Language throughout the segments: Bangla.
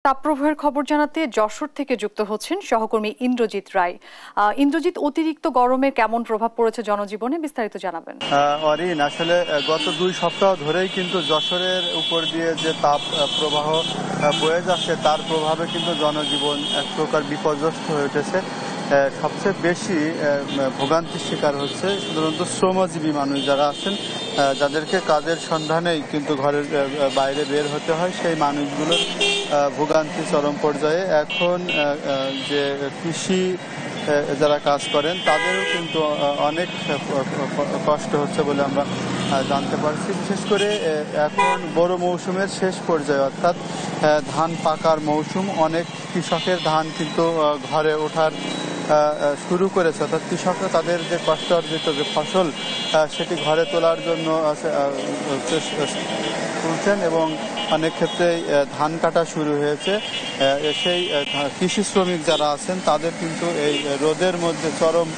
তাপপ্রবাহের খবর জানাতে যশোর থেকে যুক্ত হচ্ছেন সহকর্মী ইন্দ্রজিৎ রায়। ইন্দ্রজিৎ, অতিরিক্ত গরমে কেমন প্রভাব পড়েছে জনজীবনে, বিস্তারিত জানাবেন। অরিন, আসলে গত 2 সপ্তাহ ধরেই কিন্তু যশোরের উপর দিয়ে যে তাপ প্রবাহ বয়ে যাচ্ছে তার প্রভাবে কিন্তু জনজীবন এক প্রকার বিপর্যস্ত হয়ে উঠেছে। সবচেয়ে বেশি ভোগান্তির শিকার হচ্ছে সাধারণত শ্রমজীবী মানুষ যারা আছেন, যাদেরকে কাজের সন্ধানেই কিন্তু ঘরের বাইরে বের হতে হয়, সেই মানুষগুলোর ভোগান্তি চরম পর্যায়ে। এখন যে কৃষি যারা কাজ করেন তাদেরও কিন্তু অনেক কষ্ট হচ্ছে বলে আমরা জানতে পারছি। বিশেষ করে এখন বড় মৌসুমের শেষ পর্যায়ে, অর্থাৎ ধান পাকার মৌসুম। অনেক কৃষকের ধান কিন্তু ঘরে ওঠার শুরু করেছে, অর্থাৎ কৃষকরা তাদের যে কষ্ট অর্জিত যে ফসল সেটি ঘরে তোলার জন্য তুলছেন এবং অনেক ক্ষেত্রেই ধান কাটা শুরু হয়েছে। সেই কৃষি শ্রমিক যারা আছেন তাদের কিন্তু এই রোদের মধ্যে চরম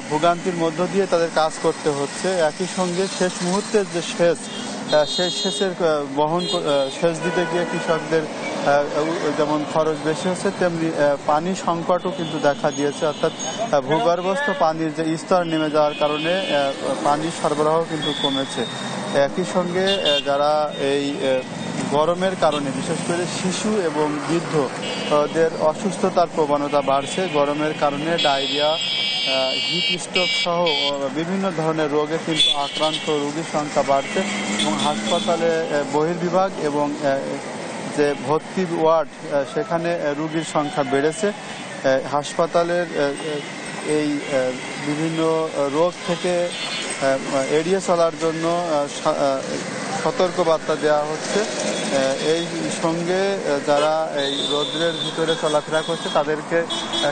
ভোগান্তির মধ্য দিয়ে তাদের কাজ করতে হচ্ছে। একই সঙ্গে শেষ মুহূর্তের যে সেই সেচের সেচ দিতে গিয়ে কৃষকদের যেমন খরচ বেশি হচ্ছে, তেমনি পানি সংকটও কিন্তু দেখা দিয়েছে, অর্থাৎ ভূগর্ভস্থ পানির যে স্তর নেমে যাওয়ার কারণে পানির সরবরাহ কিন্তু কমেছে। একই সঙ্গে যারা এই গরমের কারণে বিশেষ করে শিশু এবং বৃদ্ধদের অসুস্থতার প্রবণতা বাড়ছে। গরমের কারণে ডায়রিয়া, হিট স্ট্রোক সহ বিভিন্ন ধরনের রোগে কিন্তু আক্রান্ত রোগীর সংখ্যা বাড়ছে এবং হাসপাতালে বহির্বিভাগ এবং যে ভর্তি ওয়ার্ড সেখানে রোগীর সংখ্যা বেড়েছে। হাসপাতালের এই বিভিন্ন রোগ থেকে এড়িয়ে চলার জন্য সতর্কবার্তা দেওয়া হচ্ছে। এই সঙ্গে যারা এই রৌদ্রের ভিতরে চলাফেরা করছে তাদেরকে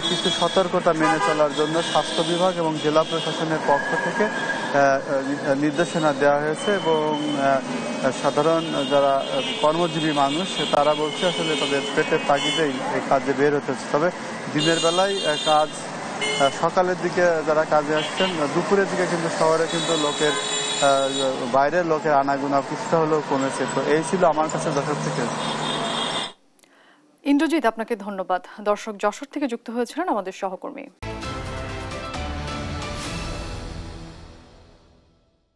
কিছু সতর্কতা মেনে চলার জন্য স্বাস্থ্য বিভাগ এবং জেলা প্রশাসনের পক্ষ থেকে নির্দেশনা দেওয়া হয়েছে এবং সাধারণ যারা কর্মজীবী মানুষ তারা বলছে আসলে তাদের পেটের তাগিদেই এই কাজে বের হতে হচ্ছে। তবে দিনের বেলায় কাজ, সকালের দিকে যারা কাজে আসছেন, দুপুরের দিকে কিন্তু শহরে কিন্তু বাইরের লোকের আনাগোনা কিছুটা হলেও কমেছে। তো এই ছিল আমার কাছে যশোর থেকে। ইন্দ্রজিৎ, আপনাকে ধন্যবাদ। দর্শক, যশোর থেকে যুক্ত হয়েছিলেন আমাদের সহকর্মী।